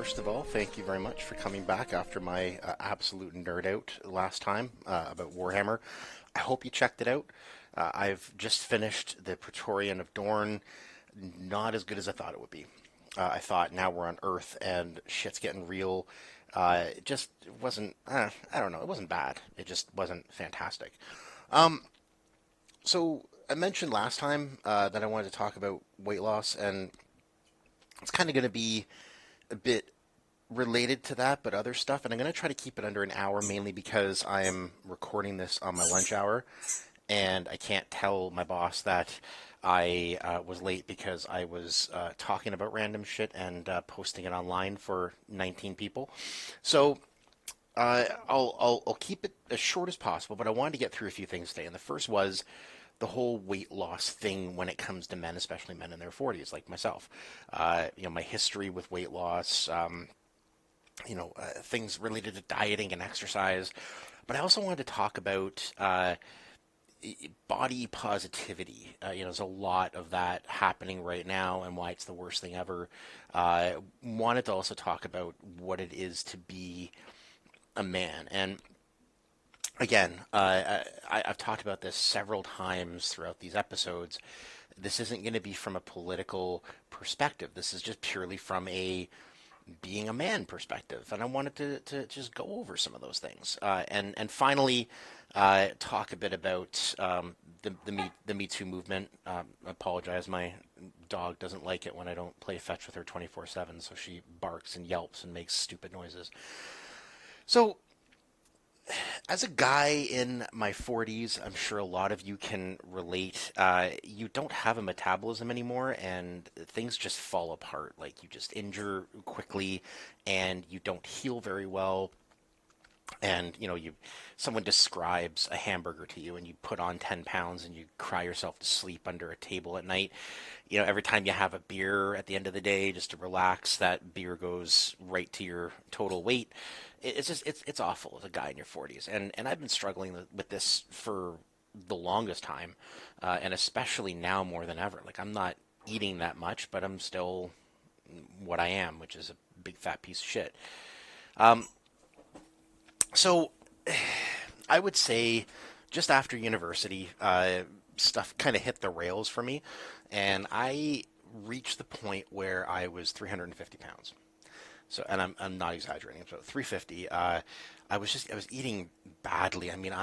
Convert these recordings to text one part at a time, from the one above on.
first of all, thank you very much for coming back after my absolute nerd out last time about Warhammer. I hope you checked it out. I've just finished the Praetorian of Dorne. Not as good as I thought it would be. I thought now we're on Earth and shit's getting real. It just wasn't, I don't know, it wasn't bad. It just wasn't fantastic. Um, so I mentioned last time that I wanted to talk about weight loss, and it's kind of going to be a bit related to that, but other stuff. And I'm going to try to keep it under an hour, mainly because I'm recording this on my lunch hour, and I can't tell my boss that I was late because I was talking about random shit and posting it online for 19 people. So I'll keep it as short as possible, but I wanted to get through a few things today. And the first was the whole weight loss thing when it comes to men, especially men in their 40s, like myself. My history with weight loss, things related to dieting and exercise. But I also wanted to talk about body positivity. There's a lot of that happening right now and why it's the worst thing ever. Wanted to also talk about what it is to be a man. And again, I've talked about this several times throughout these episodes. This isn't going to be from a political perspective. This is just purely from a being a man perspective, and I wanted to just go over some of those things, and finally talk a bit about the Me Too movement. I apologize, my dog doesn't like it when I don't play fetch with her 24/7, so she barks and yelps and makes stupid noises. So as a guy in my 40s, I'm sure a lot of you can relate. You don't have a metabolism anymore, and things just fall apart. Like you just injure quickly, and you don't heal very well. And someone describes a hamburger to you, and you put on 10 pounds, and you cry yourself to sleep under a table at night. Every time you have a beer at the end of the day, just to relax, that beer goes right to your total weight. It's just it's awful as a guy in your 40s, and I've been struggling with this for the longest time, and especially now more than ever. Like I'm not eating that much, but I'm still what I am, which is a big fat piece of shit. Um, so I would say just after university, stuff kind of hit the rails for me, and I reached the point where I was 350 pounds. So, and I'm not exaggerating. So 350. I was eating badly. I mean,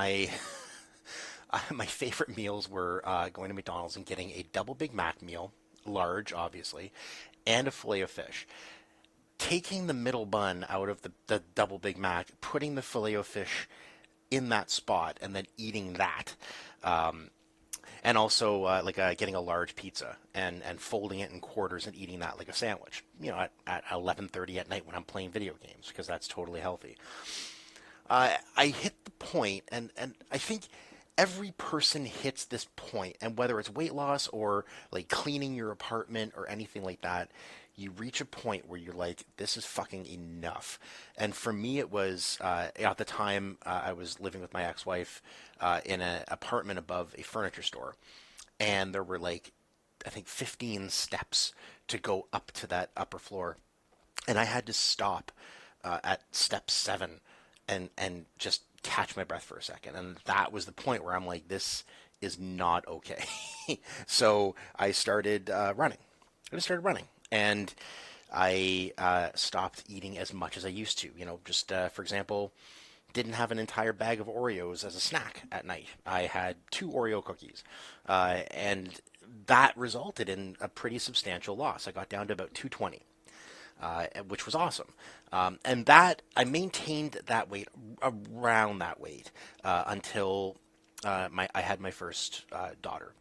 my favorite meals were going to McDonald's and getting a double Big Mac meal, large, obviously, and a fillet of fish. Taking the middle bun out of the double Big Mac, putting the fillet of fish in that spot, and then eating that. And also getting a large pizza and folding it in quarters and eating that like a sandwich. At 11:30 at night when I'm playing video games, because that's totally healthy. I hit the point, and I think every person hits this point, and whether it's weight loss or like cleaning your apartment or anything like that, you reach a point where you're like, this is fucking enough. And for me, it was at the time I was living with my ex-wife in an apartment above a furniture store, and there were like I think 15 steps to go up to that upper floor, and I had to stop at step 7 and just catch my breath for a second. And that was the point where I'm like, this is not okay. So I started running. I just started running, and I stopped eating as much as I used to. Just for example, didn't have an entire bag of Oreos as a snack at night. I had 2 Oreo cookies, and that resulted in a pretty substantial loss. I got down to about 220, which was awesome. And that I maintained that weight, around that weight, until I had my first daughter.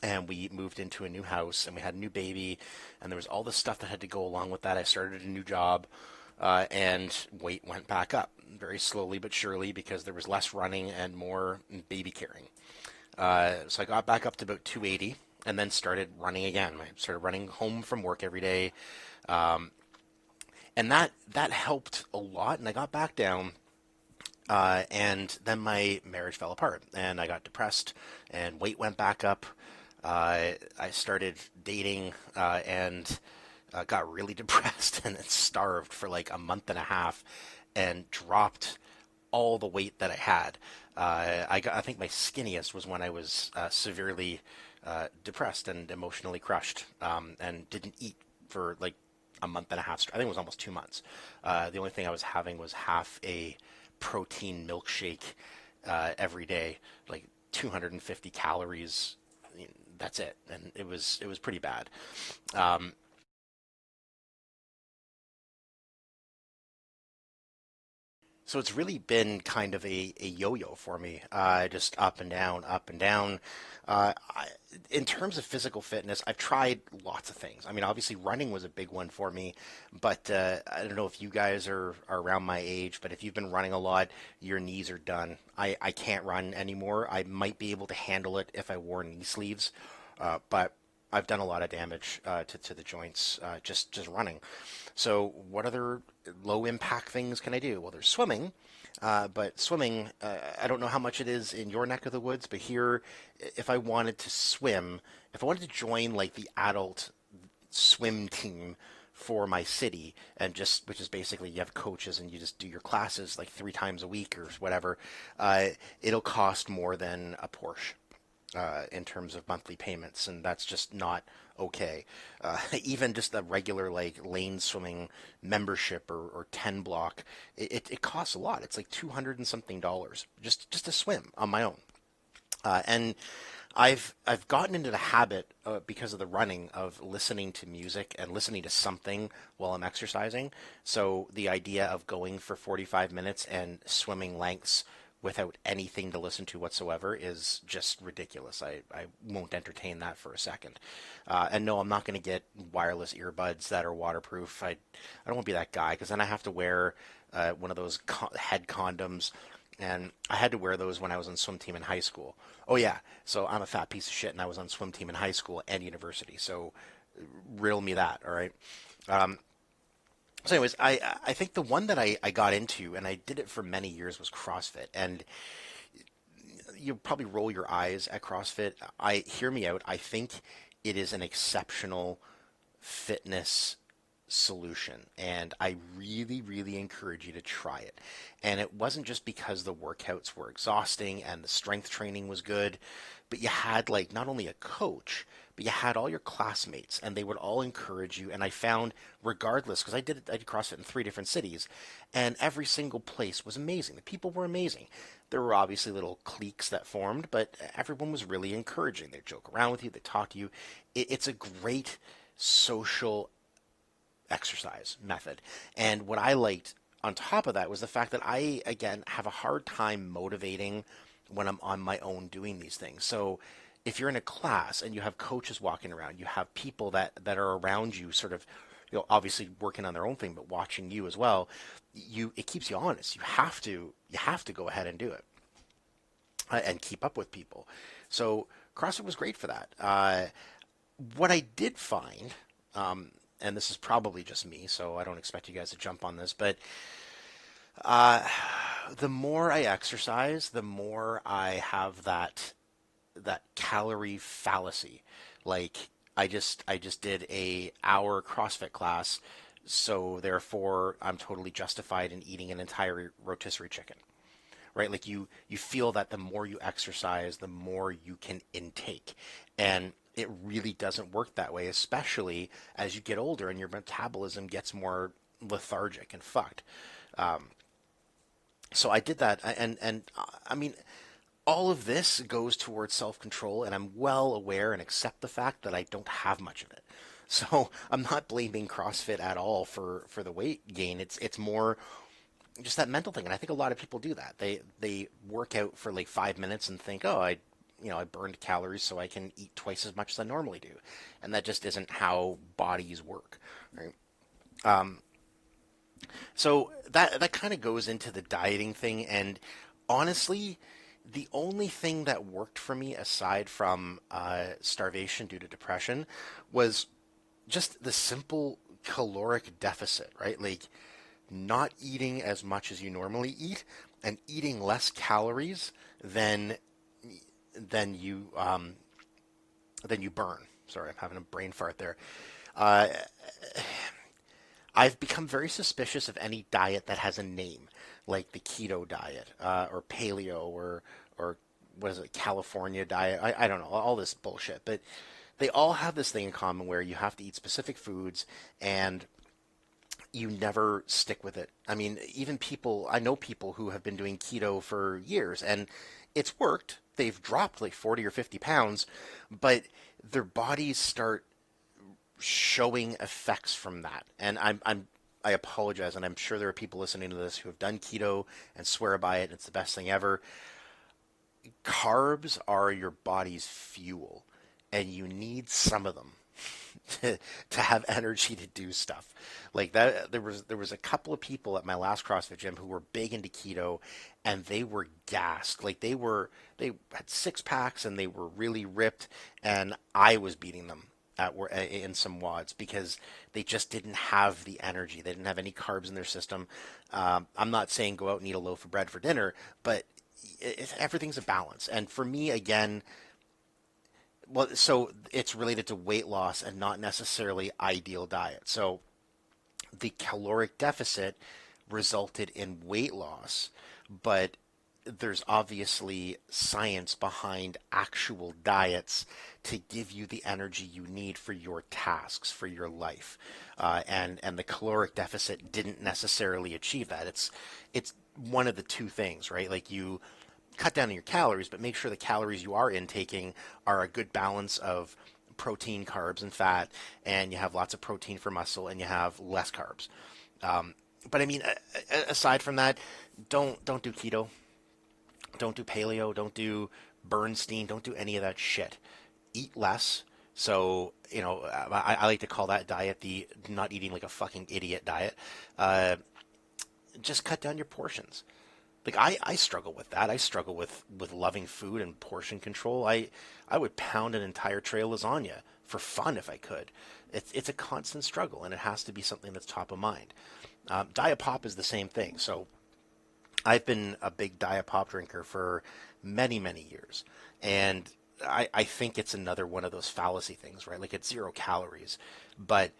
And we moved into a new house, and we had a new baby, and there was all this stuff that had to go along with that. I started a new job, and weight went back up very slowly but surely, because there was less running and more baby carrying. So I got back up to about 280, and then started running again. I started running home from work every day, and that helped a lot. And I got back down, and then my marriage fell apart, and I got depressed, and weight went back up. I started dating, and got really depressed and then starved for like a month and a half and dropped all the weight that I had. I think my skinniest was when I was severely depressed and emotionally crushed, and didn't eat for like a month and a half. I think it was almost 2 months. The only thing I was having was half a protein milkshake every day, like 250 calories. That's it, and it was pretty bad. Um, So it's really been kind of a yo-yo for me, just up and down, up and down. In terms of physical fitness, I've tried lots of things. I mean, obviously running was a big one for me, but I don't know if you guys are around my age, but if you've been running a lot, your knees are done. I can't run anymore. I might be able to handle it if I wore knee sleeves, but I've done a lot of damage to the joints just running. So what other low impact things can I do? Well, there's swimming, but swimming, I don't know how much it is in your neck of the woods, but here, if I wanted to swim, if I wanted to join like the adult swim team for my city, and just which is basically you have coaches and you just do your classes like 3 times a week or whatever, uh, it'll cost more than a Porsche in terms of monthly payments, and that's just not okay. Even just a regular like lane swimming membership or 10 block, it costs a lot. It's like 200 and something dollars just to swim on my own. And I've gotten into the habit because of the running of listening to music and listening to something while I'm exercising. So the idea of going for 45 minutes and swimming lengths without anything to listen to whatsoever is just ridiculous. I won't entertain that for a second. And no, I'm not going to get wireless earbuds that are waterproof. I don't want to be that guy because then I have to wear one of those head condoms, and I had to wear those when I was on swim team in high school. Oh yeah, so I'm a fat piece of shit, and I was on swim team in high school and university. So riddle me that, all right? Um, so, anyways, I think the one that I got into, and I did it for many years, was CrossFit. And you probably roll your eyes at CrossFit. I hear me out. I think it is an exceptional fitness solution, and I really, really encourage you to try it. And it wasn't just because the workouts were exhausting and the strength training was good, but you had like not only a coach, but you had all your classmates, and they would all encourage you. And I found, regardless, because I did CrossFit in 3 different cities, and every single place was amazing. The people were amazing. There were obviously little cliques that formed, but everyone was really encouraging. They joke around with you, they talk to you. It's a great social exercise method. And what I liked on top of that was the fact that I, again, have a hard time motivating when I'm on my own doing these things. So if you're in a class and you have coaches walking around, you have people that are around you sort of, obviously working on their own thing, but watching you as well, it keeps you honest. You have to go ahead and do it and keep up with people. So CrossFit was great for that. What I did find, um, and this is probably just me, so I don't expect you guys to jump on this, but uh, the more I exercise, the more I have that calorie fallacy. Like I just did a hour CrossFit class, so therefore I'm totally justified in eating an entire rotisserie chicken, right? Like you feel that the more you exercise, the more you can intake. And it really doesn't work that way, especially as you get older and your metabolism gets more lethargic and fucked. Um, so I did that, and I mean, all of this goes towards self-control, and I'm well aware and accept the fact that I don't have much of it. So I'm not blaming CrossFit at all for the weight gain. It's more just that mental thing, and I think a lot of people do that. They work out for like 5 minutes and think, oh, I burned calories, so I can eat twice as much as I normally do, and that just isn't how bodies work, right? Um, so that kind of goes into the dieting thing, and honestly, the only thing that worked for me aside from starvation due to depression was just the simple caloric deficit, right? Like not eating as much as you normally eat and eating less calories than than you um, than you burn. Sorry, I'm having a brain fart there. Uh, I've become very suspicious of any diet that has a name, like the keto diet, or paleo, or what is it, California diet. I don't know, all this bullshit. But they all have this thing in common where you have to eat specific foods and you never stick with it. I mean, even people, I know people who have been doing keto for years and it's worked. They've dropped like 40 or 50 pounds, but their bodies start showing effects from that. And I apologize, and I'm sure there are people listening to this who have done keto and swear by it. And it's the best thing ever. Carbs are your body's fuel, and you need some of them to have energy to do stuff like that. There was a couple of people at my last CrossFit gym who were big into keto, and they were gassed. Like they had six packs and they were really ripped, and I was beating them in some wads because they just didn't have the energy. They didn't have any carbs in their system. I'm not saying go out and eat a loaf of bread for dinner, but everything's a balance. And for me, again, well, so it's related to weight loss and not necessarily ideal diet. So the caloric deficit resulted in weight loss, but there's obviously science behind actual diets to give you the energy you need for your tasks, for your life, and the caloric deficit didn't necessarily achieve that. It's one of the two things, right? Like you cut down on your calories, but make sure the calories you are intaking are a good balance of protein, carbs, and fat, and you have lots of protein for muscle, and you have less carbs. But I mean, aside from that, don't do keto, don't do paleo, don't do Bernstein, don't do any of that shit. Eat less. So, I like to call that diet the not eating like a fucking idiot diet. Uh, just cut down your portions. Like I struggle with that. I struggle with loving food and portion control. I would pound an entire tray of lasagna for fun if I could. It's a constant struggle, and it has to be something that's top of mind. Diet pop is the same thing. So I've been a big diet pop drinker for many, many years. And I think it's another one of those fallacy things, right? Like it's 0 calories, but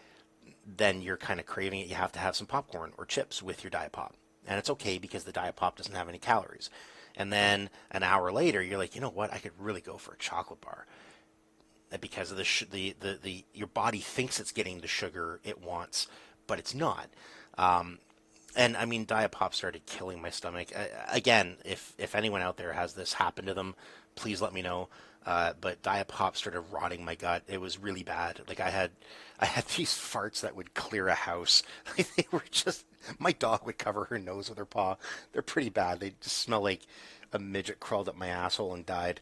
then you're kind of craving it. You have to have some popcorn or chips with your diet pop. And it's okay because the diet pop doesn't have any calories. And then an hour later, you're like, you know what? I could really go for a chocolate bar. Because of the your body thinks it's getting the sugar it wants, but it's not. And I mean, diet pop started killing my stomach. Again, if anyone out there has this happen to them, please let me know. But diet pop started rotting my gut. It was really bad. Like I had these farts that would clear a house. Like they were just, my dog would cover her nose with her paw. They're pretty bad. They just smell like a midget crawled up my asshole and died.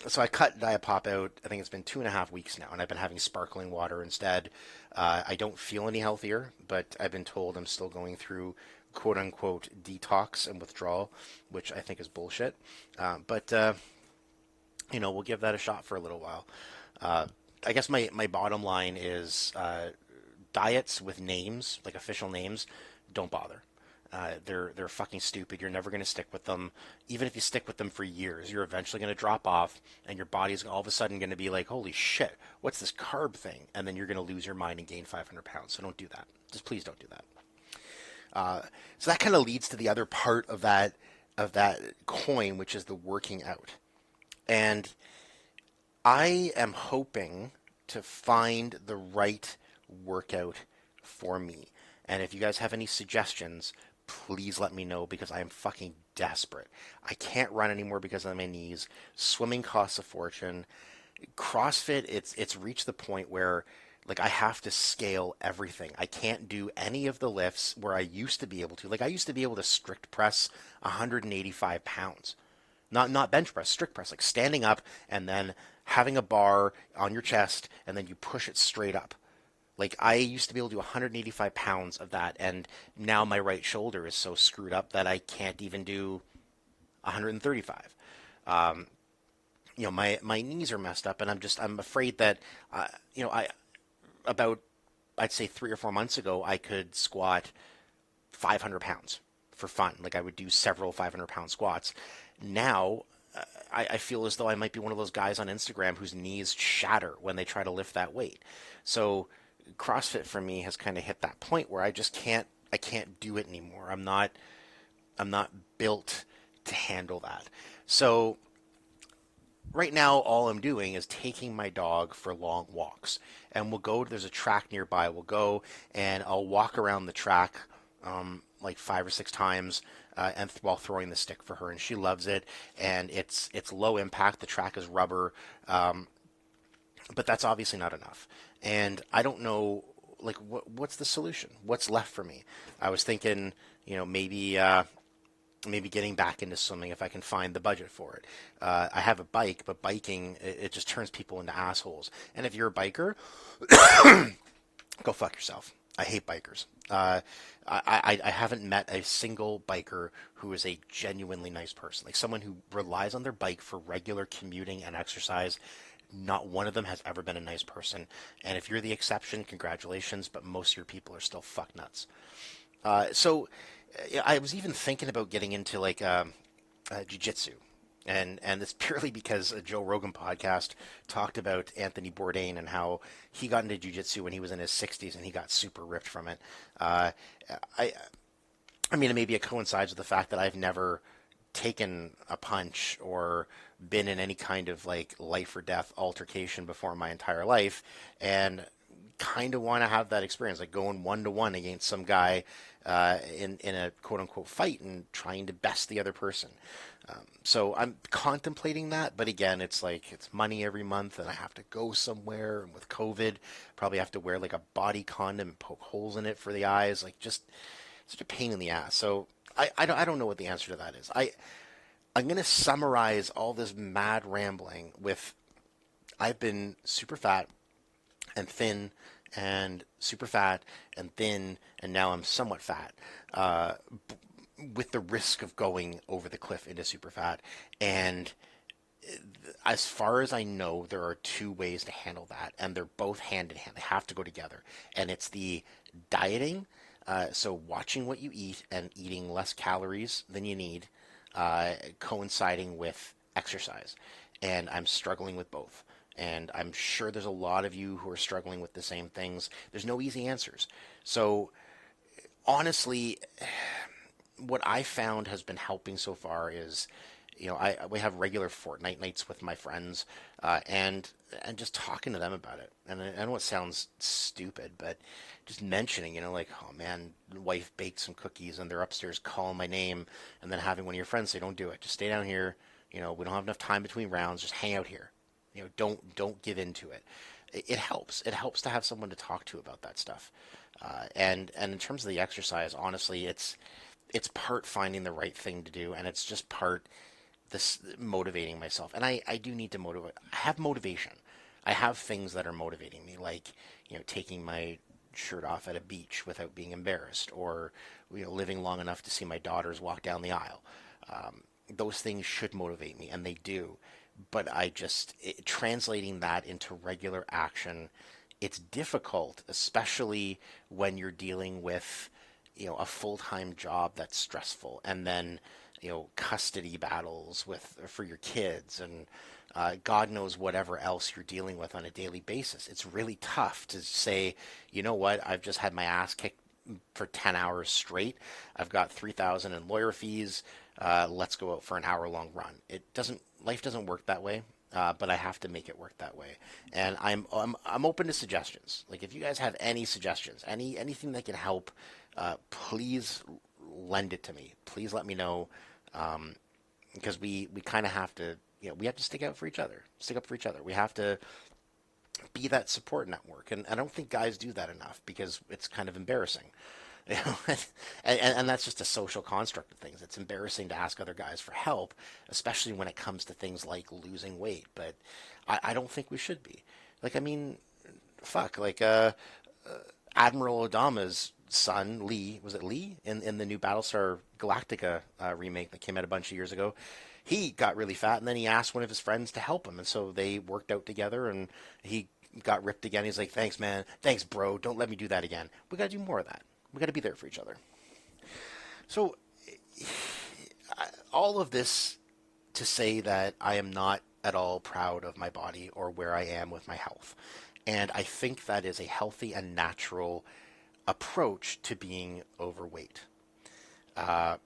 So I cut diet pop out. I think it's been 2.5 weeks now, and I've been having sparkling water instead. I don't feel any healthier, but I've been told I'm still going through quote unquote detox and withdrawal, which I think is bullshit. But we'll give that a shot for a little while. I guess my bottom line is diets with names, like official names, don't bother. They're fucking stupid. You're never going to stick with them. Even if you stick with them for years, you're eventually going to drop off, and your body's all of a sudden going to be like, holy shit, what's this carb thing? And then you're going to lose your mind and gain 500 pounds. So don't do that. Just please don't do that. So that kind of leads to the other part of that coin, which is the working out. And I am hoping to find the right workout for me. And if you guys have any suggestions, please let me know because I am fucking desperate. I can't run anymore because of my knees. Swimming costs a fortune. CrossFit, it's reached the point where like I have to scale everything. I can't do any of the lifts where I used to be able to. Like I used to be able to strict press 185 pounds. Not bench press, strict press, like standing up and then having a bar on your chest and then you push it straight up. Like I used to be able to do 185 pounds of that, and now my right shoulder is so screwed up that I can't even do 135. My knees are messed up, and I'm afraid that, I about I'd say 3 or 4 months ago I could squat 500 pounds for fun. Like I would do several 500-pound squats. Now I feel as though I might be one of those guys on Instagram whose knees shatter when they try to lift that weight. So CrossFit for me has kind of hit that point where I can't do it anymore. I'm not built to handle that. So right now all I'm doing is taking my dog for long walks. And there's a track nearby. We'll go and I'll walk around the track like 5 or 6 times and while throwing the stick for her, and she loves it. And it's low impact. The track is rubber, but that's obviously not enough. And I don't know, like, what's the solution? What's left for me? I was thinking, maybe getting back into swimming if I can find the budget for it. I have a bike, but biking, it just turns people into assholes. And if you're a biker, go fuck yourself. I hate bikers. I haven't met a single biker who is a genuinely nice person. Like someone who relies on their bike for regular commuting and exercise. Not one of them has ever been a nice person. And if you're the exception, congratulations, but most of your people are still fuck nuts. So I was even thinking about getting into like jiu-jitsu. And it's purely because a Joe Rogan podcast talked about Anthony Bourdain and how he got into jiu-jitsu when he was in his 60s and he got super ripped from it. Uh, I, I mean, maybe it coincides with the fact that I've never taken a punch or been in any kind of like life or death altercation before in my entire life, and kind of want to have that experience, like going 1-to-1 against some guy in a quote unquote fight and trying to best the other person. So I'm contemplating that, but again, it's like it's money every month, and I have to go somewhere. And with COVID, probably have to wear like a body condom and poke holes in it for the eyes, like just such a pain in the ass. So I don't know what the answer to that is. I'm going to summarize all this mad rambling with I've been super fat and thin and super fat and thin, and now I'm somewhat fat, with the risk of going over the cliff into super fat. And as far as I know, there are two ways to handle that, and they're both hand in hand. They have to go together. And it's the dieting, so watching what you eat and eating less calories than you need, coinciding with exercise. And I'm struggling with both. And I'm sure there's a lot of you who are struggling with the same things. There's no easy answers. So honestly, what I found has been helping so far is, we have regular Fortnite nights with my friends, and just talking to them about it. And I know it sounds stupid, but just mentioning, like, oh man, the wife baked some cookies and they're upstairs calling my name, and then having one of your friends say, don't do it, just stay down here. We don't have enough time between rounds. Just hang out here. Don't give in to it. It helps. It helps to have someone to talk to about that stuff. And in terms of the exercise, honestly, it's part finding the right thing to do, and it's just part this motivating myself. And I do need to motivate. I have motivation. I have things that are motivating me, like taking my shirt off at a beach without being embarrassed, or living long enough to see my daughters walk down the aisle. Those things should motivate me, and they do. But translating that into regular action, it's difficult, especially when you're dealing with a full-time job that's stressful, and then custody battles for your kids, and God knows whatever else you're dealing with on a daily basis. It's really tough to say, you know what, I've just had my ass kicked for 10 hours straight. I've got 3,000 in lawyer fees. Let's go out for an hour-long run. Life doesn't work that way. But I have to make it work that way, and I'm open to suggestions. Like if you guys have any suggestions, anything that can help, please lend it to me. Please let me know, because we kind of have to, we have to stick up for each other. We have to be that support network, and I don't think guys do that enough because it's kind of embarrassing. You know, and that's just a social construct of things. It's embarrassing to ask other guys for help, especially when it comes to things like losing weight. But I don't think we should be. Like, I mean, fuck, like Admiral Adama's son, Lee, was it Lee, in the new Battlestar Galactica remake that came out a bunch of years ago? He got really fat, and then he asked one of his friends to help him, and so they worked out together, and he got ripped again. He's like, thanks, man. Thanks, bro. Don't let me do that again. We got to do more of that. We got to be there for each other. So, all of this to say that I am not at all proud of my body or where I am with my health. And I think that is a healthy and natural approach to being overweight. Uh,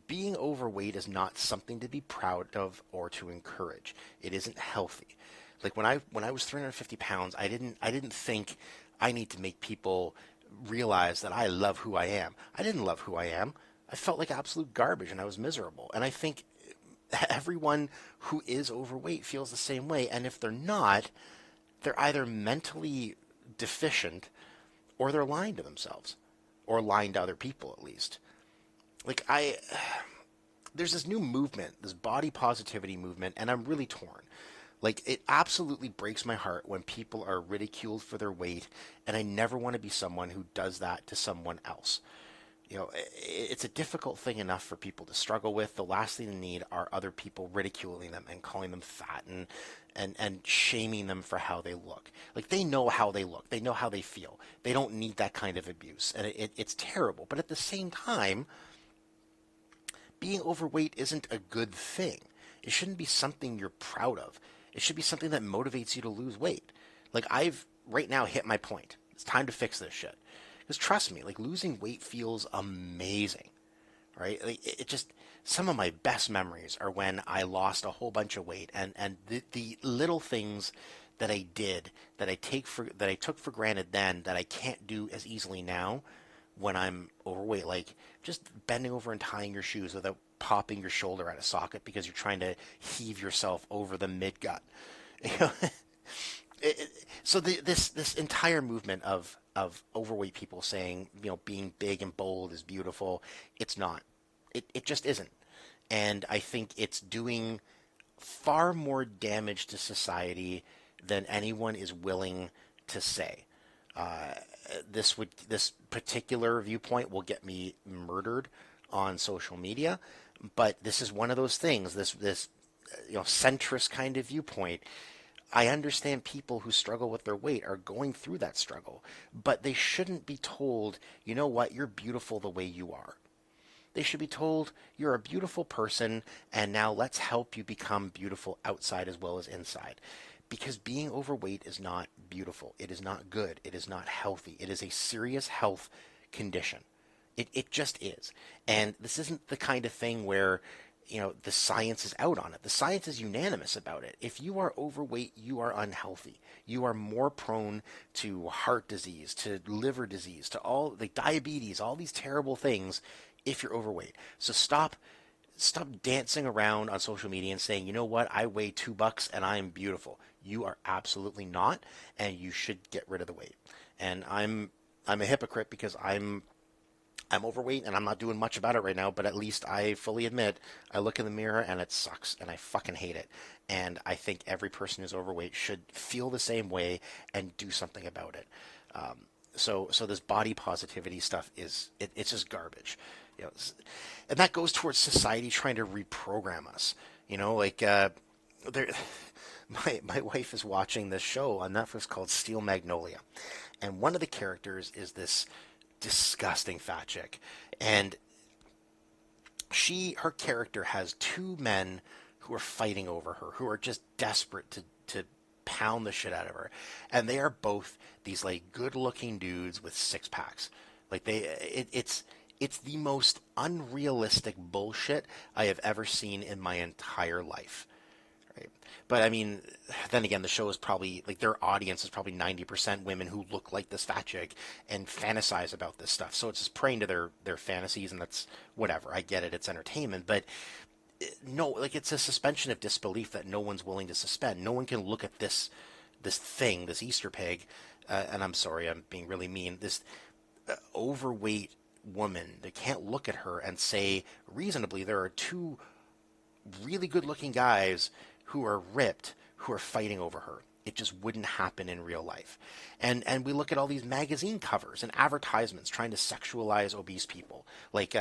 Being overweight is not something to be proud of or to encourage. It isn't healthy. Like when I was 350 pounds, I didn't think I need to make people realize that I love who I am. I didn't love who I am. I felt like absolute garbage and I was miserable. And I think everyone who is overweight feels the same way. And if they're not, they're either mentally deficient or they're lying to themselves or lying to other people at least. Like there's this new movement, this body positivity movement, and I'm really torn. Like, it absolutely breaks my heart when people are ridiculed for their weight, and I never want to be someone who does that to someone else. You know, it's a difficult thing enough for people to struggle with. The last thing they need are other people ridiculing them and calling them fat and shaming them for how they look. Like, they know how they look. They know how they feel. They don't need that kind of abuse, and it's terrible. But at the same time, being overweight isn't a good thing. It shouldn't be something you're proud of. It should be something that motivates you to lose weight. Like, I've right now hit my point. It's time to fix this shit. Because trust me, like, losing weight feels amazing, right? Like, it just, some of my best memories are when I lost a whole bunch of weight, and the little things that I did that I took for granted then that I can't do as easily now when I'm overweight, like just bending over and tying your shoes without popping your shoulder out of socket because you're trying to heave yourself over the midgut. You know? So this entire movement of overweight people saying, you know, being big and bold is beautiful, it's not. It just isn't. And I think it's doing far more damage to society than anyone is willing to say. Uh, this particular viewpoint will get me murdered on social media, but this is one of those things. This centrist kind of viewpoint. I understand people who struggle with their weight are going through that struggle, but they shouldn't be told, you know what, you're beautiful the way you are. They should be told, you're a beautiful person, and now let's help you become beautiful outside as well as inside. Because being overweight is not beautiful. It is not good. It is not healthy. It is a serious health condition. It just is. And this isn't the kind of thing where, you know, the science is out on it. The science is unanimous about it. If you are overweight, you are unhealthy. You are more prone to heart disease, to liver disease, to all the diabetes, all these terrible things if you're overweight. So stop dancing around on social media and saying, you know what, I weigh $2 and I am beautiful. You are absolutely not, and you should get rid of the weight. And I'm a hypocrite because I'm overweight and I'm not doing much about it right now, but at least I fully admit I look in the mirror and it sucks and I fucking hate it. And I think every person who's overweight should feel the same way and do something about it. So this body positivity stuff it's just garbage. You know, and that goes towards society trying to reprogram us. You know, like there, my wife is watching this show on Netflix called Steel Magnolia, and one of the characters is this disgusting fat chick, and her character has two men who are fighting over her, who are just desperate to pound the shit out of her, and they are both these like good-looking dudes with six packs. Like it's the most unrealistic bullshit I have ever seen in my entire life. Right? But I mean, then again, the show is probably like their audience is probably 90% women who look like this fat chick and fantasize about this stuff. So it's just preying to their fantasies, and that's whatever. I get it; it's entertainment, but no, like it's a suspension of disbelief that no one's willing to suspend. No one can look at this thing, this Easter pig, and I'm sorry, I'm being really mean. This overweight woman, they can't look at her and say reasonably there are two really good looking guys who are ripped who are fighting over her. It just wouldn't happen in real life. And we look at all these magazine covers and advertisements trying to sexualize obese people. Like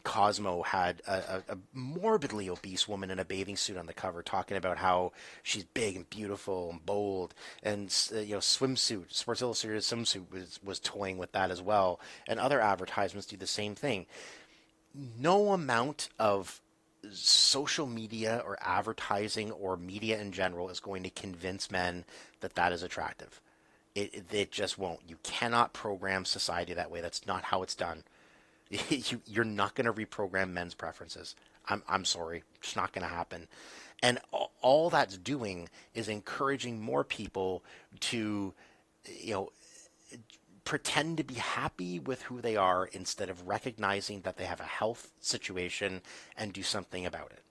Cosmo had a morbidly obese woman in a bathing suit on the cover talking about how she's big and beautiful and bold. And swimsuit, Sports Illustrated swimsuit was toying with that as well. And other advertisements do the same thing. No amount of social media or advertising or media in general is going to convince men that that is attractive. It just won't. You cannot program society that way. That's not how it's done. You're not going to reprogram men's preferences. I'm sorry. It's not going to happen. And all that's doing is encouraging more people to, you know, pretend to be happy with who they are instead of recognizing that they have a health situation and do something about it.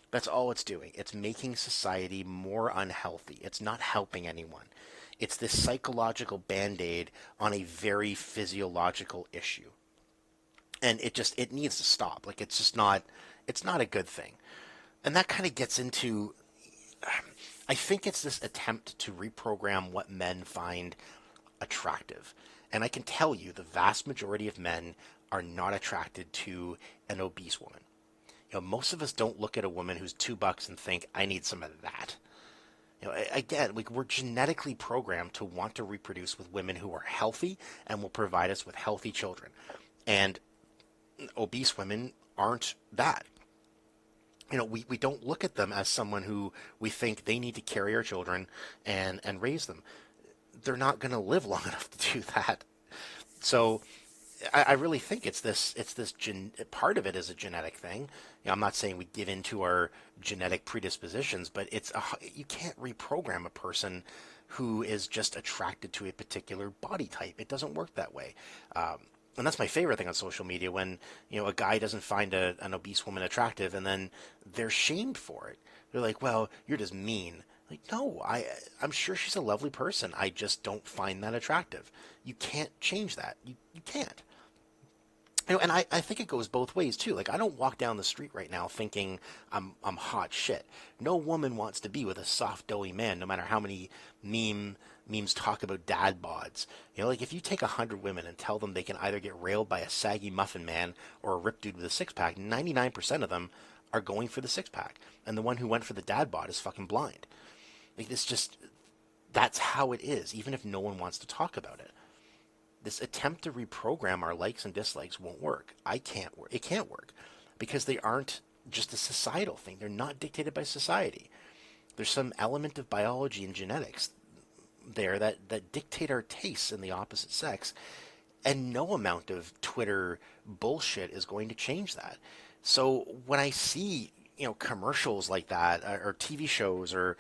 That's all it's doing. It's making society more unhealthy. It's not helping anyone. It's this psychological band-aid on a very physiological issue. And it needs to stop. Like it's not a good thing. And that kind of gets into I think it's this attempt to reprogram what men find attractive. And I can tell you the vast majority of men are not attracted to an obese woman. Most of us don't look at a woman who's $2 and think, I need some of that. Again, we're genetically programmed to want to reproduce with women who are healthy and will provide us with healthy children. And obese women aren't that. We don't look at them as someone who we think they need to carry our children and raise them. They're not going to live long enough to do that. So I really think it's this part of it is a genetic thing. I'm not saying we give into our genetic predispositions, but you can't reprogram a person who is just attracted to a particular body type. It doesn't work that way. And that's my favorite thing on social media when, a guy doesn't find an obese woman attractive and then they're shamed for it. They're like, well, you're just mean. Like, no, I'm sure she's a lovely person. I just don't find that attractive. You can't change that. You can't. And I think it goes both ways too. Like I don't walk down the street right now thinking I'm hot shit. No woman wants to be with a soft, doughy man, no matter how many memes talk about dad bods. Like if you take 100 women and tell them they can either get railed by a saggy muffin man or a ripped dude with a six pack, 99% of them are going for the six pack, and the one who went for the dad bod is fucking blind. Like that's how it is, even if no one wants to talk about it. This attempt to reprogram our likes and dislikes won't work. It can't work because they aren't just a societal thing. They're not dictated by society. There's some element of biology and genetics there that dictate our tastes in the opposite sex, and no amount of Twitter bullshit is going to change that. So when I see commercials like that or TV shows or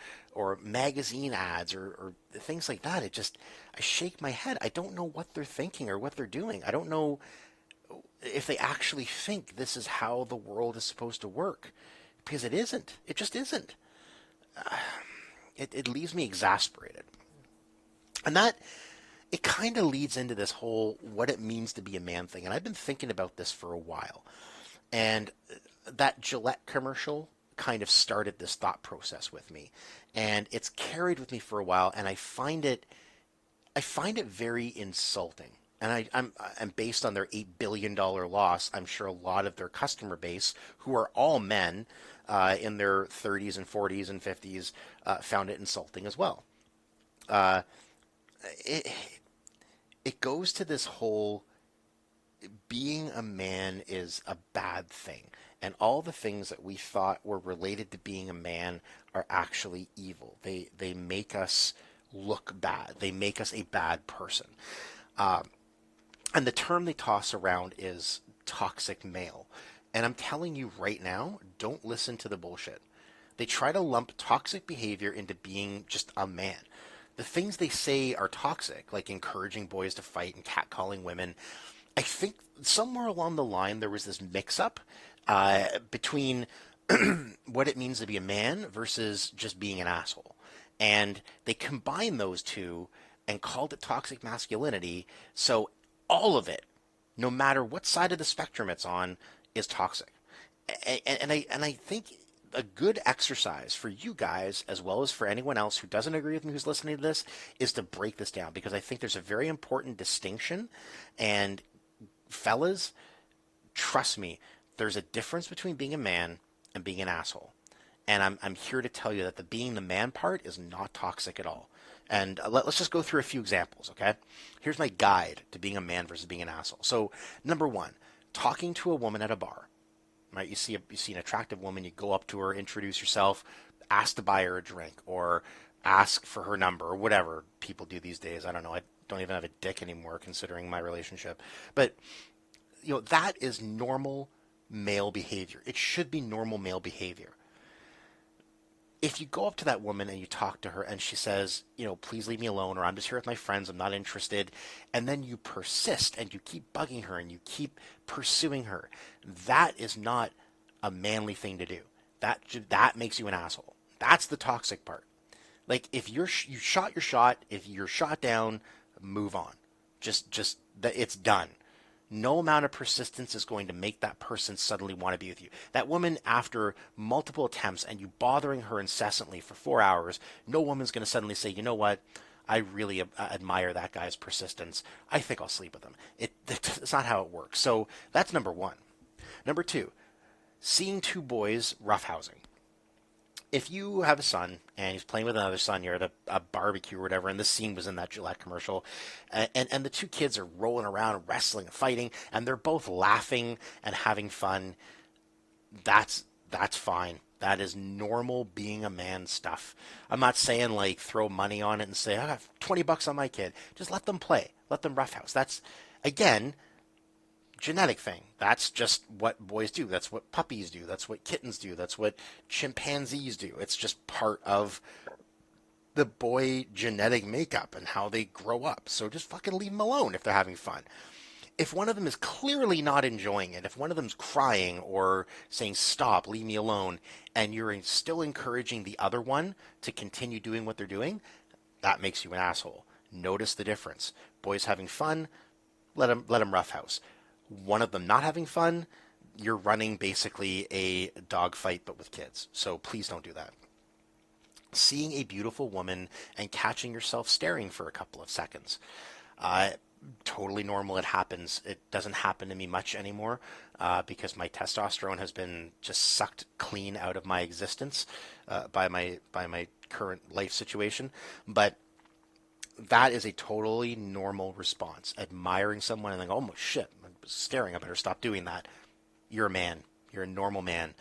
magazine ads or things like that, I shake my head. I don't know what they're thinking or what they're doing. I don't know if they actually think this is how the world is supposed to work, because it isn't. It just isn't. It leaves me exasperated. And that, it kind of leads into this whole what it means to be a man thing. And I've been thinking about this for a while. And that Gillette commercial kind of started this thought process with me. And it's carried with me for a while, and I find it very insulting. And I'm based on their $8 billion loss, I'm sure a lot of their customer base, who are all men in their 30s and 40s and 50s, found it insulting as well. It goes to this whole being a man is a bad thing. And all the things that we thought were related to being a man are actually evil. They make us look bad. They make us a bad person. And the term they toss around is toxic male. And I'm telling you right now, don't listen to the bullshit. They try to lump toxic behavior into being just a man. The things they say are toxic, like encouraging boys to fight and catcalling women. I think somewhere along the line there was this mix-up between what it means to be a man versus just being an asshole. And they combined those two and called it toxic masculinity. So all of it, no matter what side of the spectrum it's on, is toxic. And I think a good exercise for you guys, as well as for anyone else who doesn't agree with me who's listening to this, is to break this down, because I think there's a very important distinction. And fellas, trust me, there's a difference between being a man and being an asshole. And I'm here to tell you that the being the man part is not toxic at all. And let's just go through a few examples, okay? Here's my guide to being a man versus being an asshole. So, number one, talking to a woman at a bar. right? You see an attractive woman, you go up to her, introduce yourself, ask to buy her a drink, or ask for her number, or whatever people do these days. I don't know. I don't even have a dick anymore, considering my relationship. But that is normal male behavior. It should be normal male behavior. If you go up to that woman and you talk to her and she says, please leave me alone, or I'm just here with my friends, I'm not interested, and then you persist and you keep bugging her and you keep pursuing her, that is not a manly thing to do. That makes you an asshole. That's the toxic part. Like, if you shot your shot, if you're shot down, move on. Just that, it's done. No amount of persistence is going to make that person suddenly want to be with you. That woman, after multiple attempts and you bothering her incessantly for 4 hours, no woman's going to suddenly say, you know what? I really admire that guy's persistence. I think I'll sleep with him. It's not how it works. So that's number one. Number two, seeing two boys roughhousing. If you have a son and he's playing with another son, you're at a barbecue or whatever, and this scene was in that Gillette commercial, and the two kids are rolling around, wrestling and fighting, and they're both laughing and having fun, that's fine. That is normal being a man stuff. I'm not saying like throw money on it and say, I got $20 on my kid. Just let them play. Let them roughhouse. That's, again, genetic thing. That's just what boys do. That's what puppies do. That's what kittens do. That's what chimpanzees do. It's just part of the boy genetic makeup and how they grow up. So just fucking leave them alone if they're having fun. If one of them is clearly not enjoying it, if one of them's crying or saying, stop, leave me alone, and you're still encouraging the other one to continue doing what they're doing, that makes you an asshole. Notice the difference. Boys having fun, let them roughhouse. One of them not having fun, you're running basically a dog fight but with kids. So please don't do that. Seeing a beautiful woman and catching yourself staring for a couple of seconds. Totally normal. It happens. It doesn't happen to me much anymore because my testosterone has been just sucked clean out of my existence by my current life situation. But that is a totally normal response. Admiring someone and then, oh shit, I'm staring, I better stop doing that. You're a man. You're a normal man.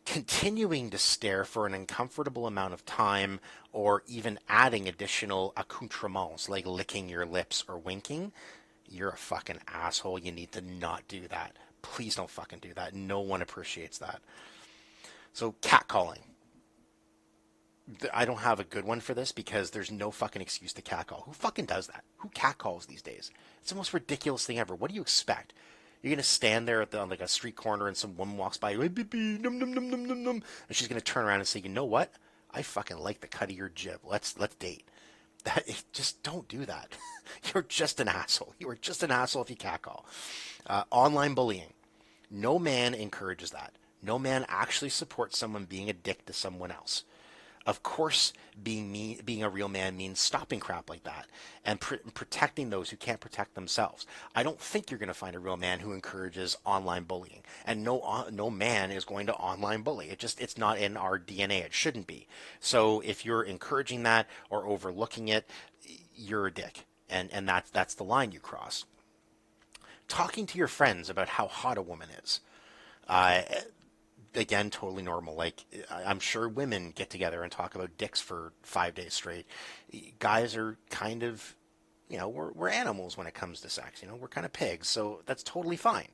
Continuing to stare for an uncomfortable amount of time or even adding additional accoutrements like licking your lips or winking, you're a fucking asshole. You need to not do that. Please don't fucking do that. No one appreciates that. So catcalling. I don't have a good one for this because there's no fucking excuse to catcall. Who fucking does that? Who catcalls these days? It's the most ridiculous thing ever. What do you expect? You're going to stand there on like a street corner and some woman walks by, and she's going to turn around and say, you know what? I fucking like the cut of your jib. Let's date. Just don't do that. You're just an asshole. You are just an asshole if you catcall. Online bullying. No man encourages that. No man actually supports someone being a dick to someone else. Of course, being a real man means stopping crap like that and protecting those who can't protect themselves. I don't think you're going to find a real man who encourages online bullying, and no man is going to online bully. It's not in our DNA. It shouldn't be. So if you're encouraging that or overlooking it, you're a dick, and that's the line you cross. Talking to your friends about how hot a woman is. Again, totally normal. Like, I'm sure women get together and talk about dicks for 5 days straight. Guys are kind of, we're animals when it comes to sex. We're kind of pigs, so that's totally fine.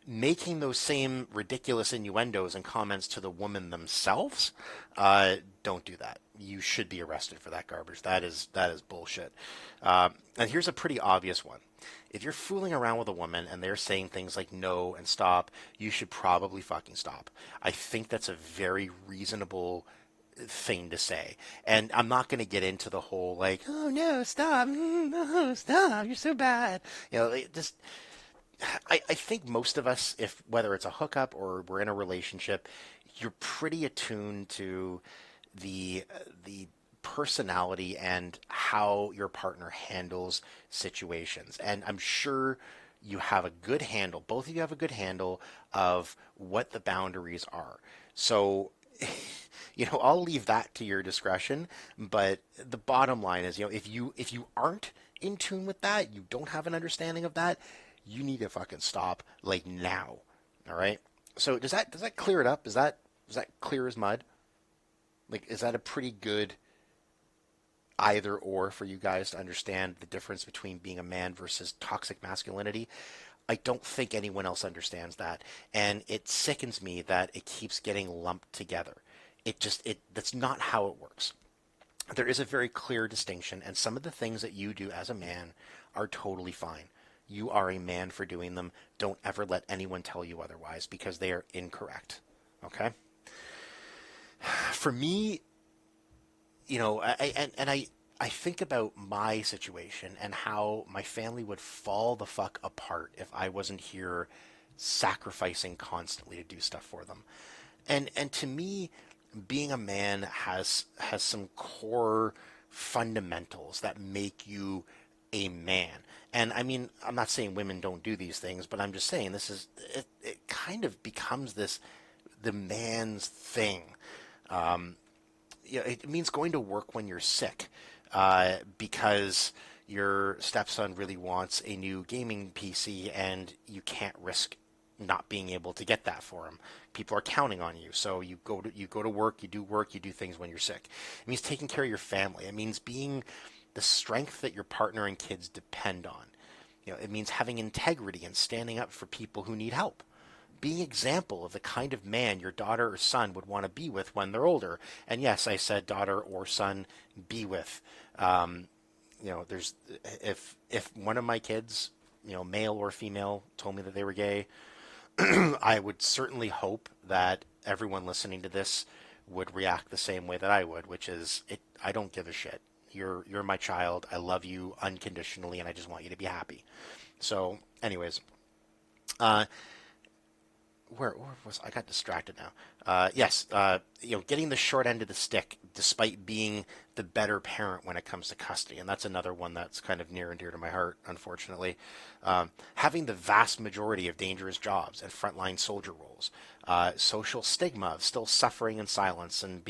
Making those same ridiculous innuendos and comments to the woman themselves, don't do that. You should be arrested for that garbage. That is bullshit. And here's a pretty obvious one. If you're fooling around with a woman and they're saying things like no and stop, you should probably fucking stop. I think that's a very reasonable thing to say. And I'm not going to get into the whole like, oh no, stop, no, stop, you're so bad. I think most of us, if whether it's a hookup or we're in a relationship, you're pretty attuned to the personality and how your partner handles situations. And I'm sure you have a good handle, both of you have a good handle of what the boundaries are. So, I'll leave that to your discretion, but the bottom line is, if you aren't in tune with that, you don't have an understanding of that, you need to fucking stop like now. All right? So does that clear it up? Is that clear as mud? Like, is that a pretty good either or for you guys to understand the difference between being a man versus toxic masculinity? I don't think anyone else understands that, and it sickens me that it keeps getting lumped together. It that's not how it works. There is a very clear distinction, and some of the things that you do as a man are totally fine. You are a man for doing them. Don't ever let anyone tell you otherwise because they are incorrect. Okay? For me, I think about my situation and how my family would fall the fuck apart if I wasn't here sacrificing constantly to do stuff for them. And to me, being a man has some core fundamentals that make you a man. And I mean, I'm not saying women don't do these things, but I'm just saying it kind of becomes the man's thing. It means going to work when you're sick, because your stepson really wants a new gaming PC and you can't risk not being able to get that for him. People are counting on you, so you go to work, you do things when you're sick. It means taking care of your family. It means being the strength that your partner and kids depend on. It means having integrity and standing up for people who need help, being an example of the kind of man your daughter or son would want to be with when they're older. And yes, I said daughter or son be with. There's if one of my kids, male or female, told me that they were gay, I would certainly hope that everyone listening to this would react the same way that I would, which is I don't give a shit. You're my child. I love you unconditionally, and I just want you to be happy. So, anyways, uh, where was I? Got distracted now. Yes, getting the short end of the stick despite being the better parent when it comes to custody, and that's another one that's kind of near and dear to my heart, unfortunately. Having the vast majority of dangerous jobs and frontline soldier roles, social stigma of still suffering in silence and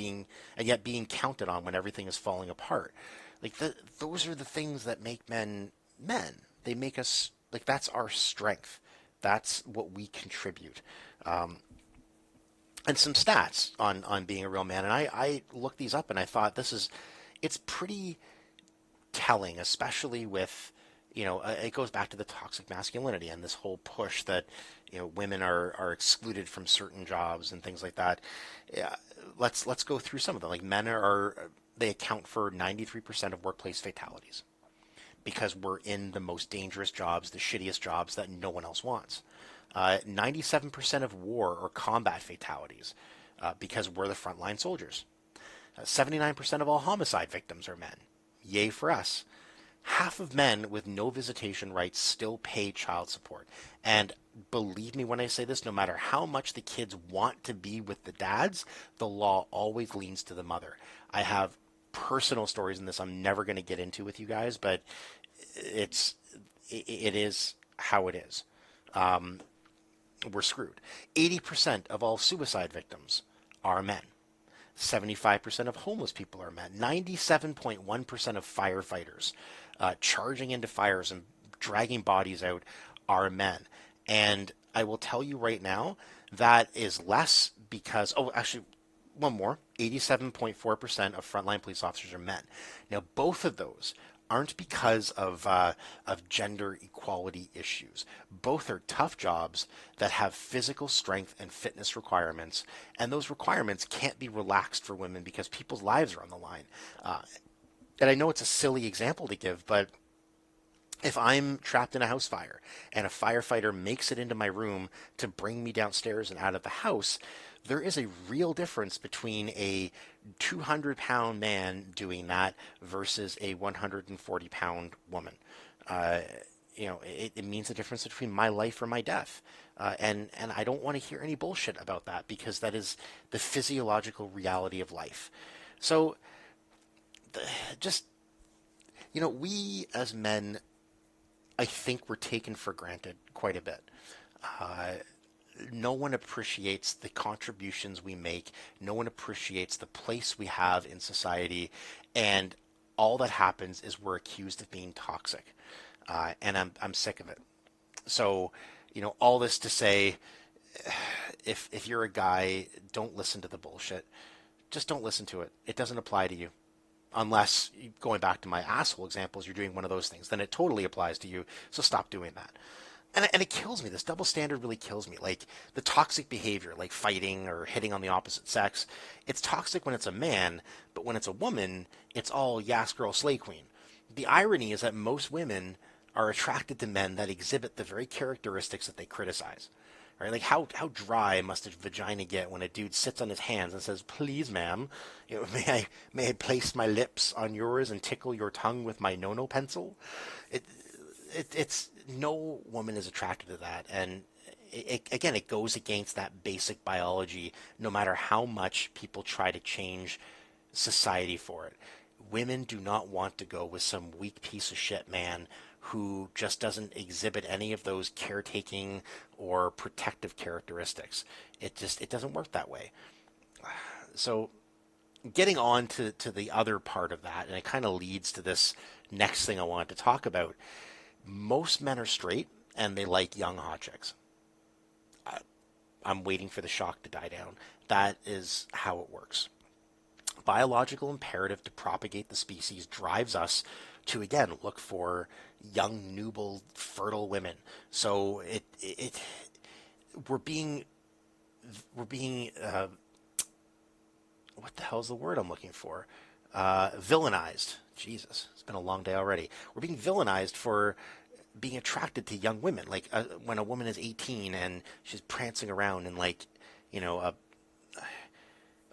yet being counted on when everything is falling apart. Like those are the things that make men men. They make us like that's our strength. That's what we contribute. Um, and some stats on being a real man. And I looked these up and I thought it's pretty telling, especially with, it goes back to the toxic masculinity and this whole push that, women are excluded from certain jobs and things like that. Yeah, let's go through some of them. Like they account for 93% of workplace fatalities because we're in the most dangerous jobs, the shittiest jobs that no one else wants. 97% of war or combat fatalities because we're the frontline soldiers. 79% of all homicide victims are men. Yay for us. Half of men with no visitation rights still pay child support. And believe me when I say this, no matter how much the kids want to be with the dads, the law always leans to the mother. I have personal stories in this I'm never going to get into with you guys, but it is how it is. We're screwed. 80% of all suicide victims are men. 75% of homeless people are men. 97.1% of firefighters charging into fires and dragging bodies out are men. And I will tell you right now, that is less because, oh, actually, one more. 87.4% of frontline police officers are men. Now, both of those aren't because of gender equality issues. Both are tough jobs that have physical strength and fitness requirements, and those requirements can't be relaxed for women because people's lives are on the line. And I know it's a silly example to give, but if I'm trapped in a house fire and a firefighter makes it into my room to bring me downstairs and out of the house, there is a real difference between a 200-pound man doing that versus a 140-pound woman. Uh, it means the difference between my life or my death. And I don't want to hear any bullshit about that because that is the physiological reality of life. So just, we as men, I think we're taken for granted quite a bit. Uh, no one appreciates the contributions we make. No one appreciates the place we have in society. And all that happens is we're accused of being toxic. And I'm sick of it. So, all this to say, if you're a guy, don't listen to the bullshit. Just don't listen to it. It doesn't apply to you. Unless, going back to my asshole examples, you're doing one of those things, then it totally applies to you. So stop doing that. And it kills me. This double standard really kills me. Like the toxic behavior, like fighting or hitting on the opposite sex, it's toxic when it's a man, but when it's a woman, it's all yes, girl, slay queen. The irony is that most women are attracted to men that exhibit the very characteristics that they criticize. Right? Like how dry must a vagina get when a dude sits on his hands and says, "Please, ma'am, may I place my lips on yours and tickle your tongue with my no-no pencil?" It, it's no woman is attracted to that, and again, it goes against that basic biology. No matter how much people try to change society for it, women do not want to go with some weak piece of shit man who just doesn't exhibit any of those caretaking or protective characteristics. It doesn't work that way. So getting on to the other part of that, and it kind of leads to this next thing I wanted to talk about. Most men are straight and they like young hot chicks. I'm waiting for the shock to die down. That is how it works. Biological imperative to propagate the species drives us to again look for young, nubile, fertile women. So we're being what the hell's the word I'm looking for? Villainized. Jesus, it's been a long day already. We're being villainized for being attracted to young women. Like when a woman is 18 and she's prancing around in like,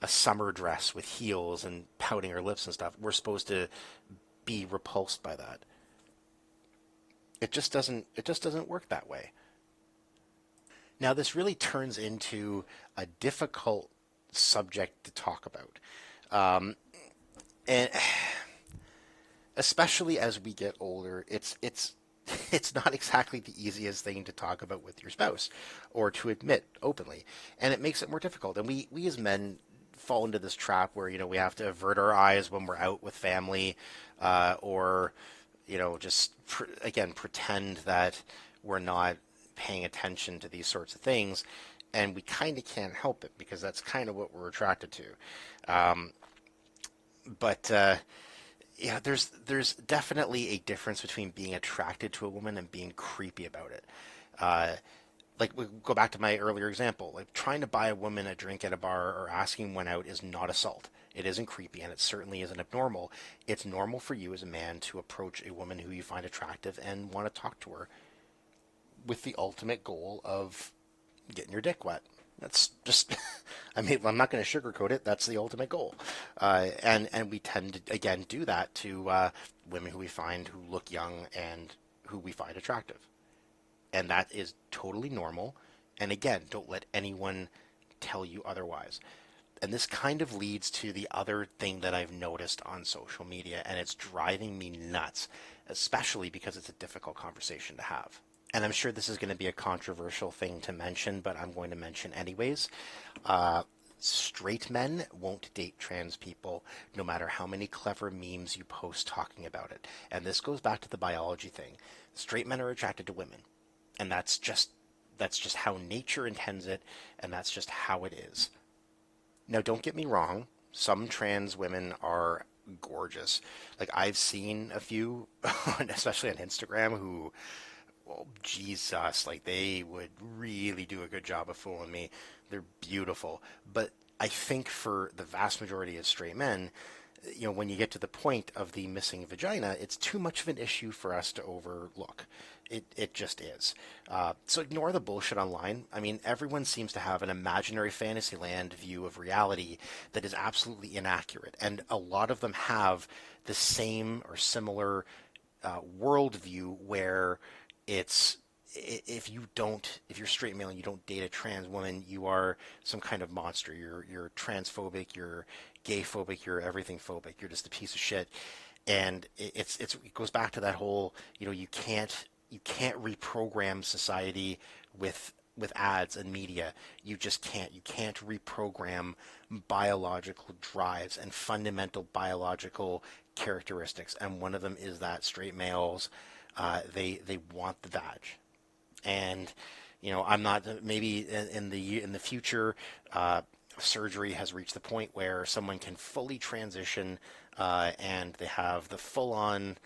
a summer dress with heels and pouting her lips and stuff, we're supposed to be repulsed by that. It just doesn't work that way. Now this really turns into a difficult subject to talk about. And especially as we get older, it's not exactly the easiest thing to talk about with your spouse or to admit openly, and it makes it more difficult. And we as men fall into this trap where we have to avert our eyes when we're out with family, or just again pretend that we're not paying attention to these sorts of things, and we kind of can't help it because that's kind of what we're attracted to. But yeah, there's definitely a difference between being attracted to a woman and being creepy about it. Like we go back to my earlier example, like trying to buy a woman a drink at a bar or asking one out is not assault. It isn't creepy, and it certainly isn't abnormal. It's normal for you as a man to approach a woman who you find attractive and want to talk to her with the ultimate goal of getting your dick wet. That's just, I mean, I'm not going to sugarcoat it. That's the ultimate goal. And we tend to, again, do that to women who we find who look young and who we find attractive. And that is totally normal. And again, don't let anyone tell you otherwise. And this kind of leads to the other thing that I've noticed on social media, and it's driving me nuts, especially because it's a difficult conversation to have. And I'm sure this is going to be a controversial thing to mention, but I'm going to mention anyways. Straight men won't date trans people, no matter how many clever memes you post talking about it. And this goes back to the biology thing. Straight men are attracted to women, and that's just how nature intends it, and that's just how it is. Now, don't get me wrong. Some trans women are gorgeous. Like I've seen a few, especially on Instagram, who, well, Jesus, like they would really do a good job of fooling me. They're beautiful. But I think for the vast majority of straight men, when you get to the point of the missing vagina, it's too much of an issue for us to overlook. It just is. So ignore the bullshit online. I mean, everyone seems to have an imaginary fantasyland view of reality that is absolutely inaccurate. And a lot of them have the same or similar worldview where it's if you're straight male and you don't date a trans woman, you are some kind of monster. You're transphobic, you're gay phobic, you're everything phobic. You're just a piece of shit. And it goes back to that whole, you can't reprogram society with ads and media. You just can't. You can't reprogram biological drives and fundamental biological characteristics. And one of them is that straight males, they want the vag. And I'm not maybe in the future. Surgery has reached the point where someone can fully transition and they have the full on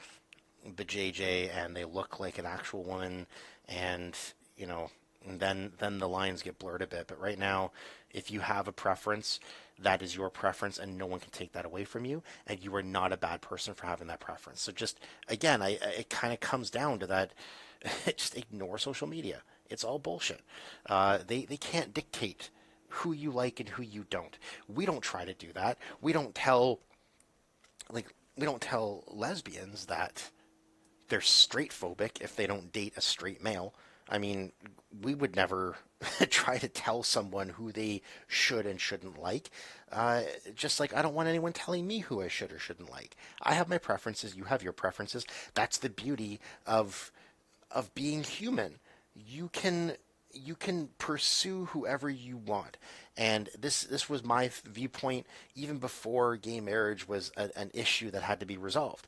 BJJ and they look like an actual woman, and you know and then the lines get blurred a bit. But right now, if you have a preference, that is your preference, and no one can take that away from you, and you are not a bad person for having that preference. So just again, it kind of comes down to that. Just ignore social media. It's all bullshit. They can't dictate who you like and who you don't. We don't try to do that. We don't tell lesbians that they're straight phobic if they don't date a straight male. I mean, we would never try to tell someone who they should and shouldn't like. Just like I don't want anyone telling me who I should or shouldn't like. I have my preferences. You have your preferences. That's the beauty of being human. You can pursue whoever you want. And this was my viewpoint even before gay marriage was an issue that had to be resolved.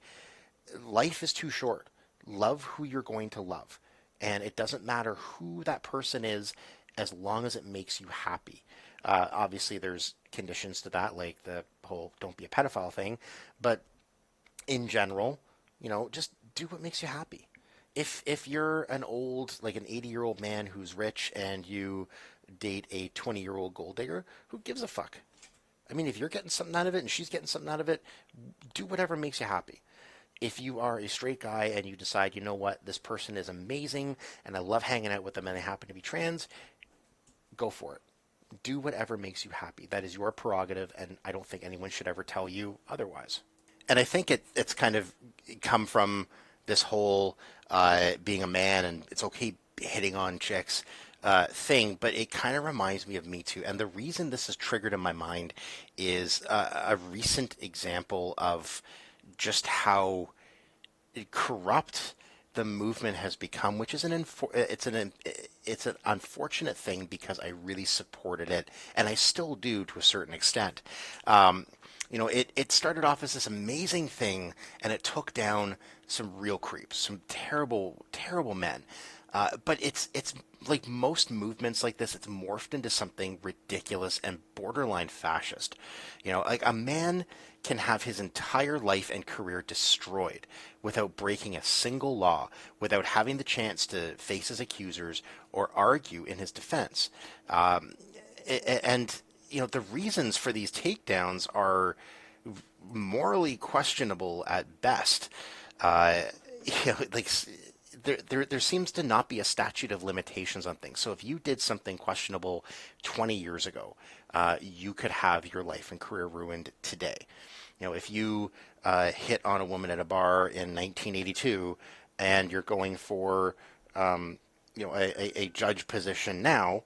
Life is too short. Love who you're going to love. And it doesn't matter who that person is as long as it makes you happy. Obviously, there's conditions to that, like the whole don't be a pedophile thing. But in general, just do what makes you happy. If you're like an 80-year-old man who's rich and you date a 20-year-old gold digger, who gives a fuck? I mean, if you're getting something out of it and she's getting something out of it, do whatever makes you happy. If you are a straight guy and you decide, you know what, this person is amazing and I love hanging out with them and they happen to be trans, go for it. Do whatever makes you happy. That is your prerogative, and I don't think anyone should ever tell you otherwise. And I think it's kind of come from this whole being a man and it's okay hitting on chicks thing, but it kind of reminds me of Me Too. And the reason this is triggered in my mind is a recent example of just how corrupt the movement has become, which is it's an unfortunate thing because I really supported it, and I still do to a certain extent. It started off as this amazing thing, and it took down some real creeps, some terrible, terrible men. But it's like most movements like this, it's morphed into something ridiculous and borderline fascist. Like a man can have his entire life and career destroyed without breaking a single law, without having the chance to face his accusers or argue in his defense. And the reasons for these takedowns are morally questionable at best. Like there seems to not be a statute of limitations on things. So if you did something questionable 20 years ago, you could have your life and career ruined today. If you hit on a woman at a bar in 1982 and you're going for a judge position now,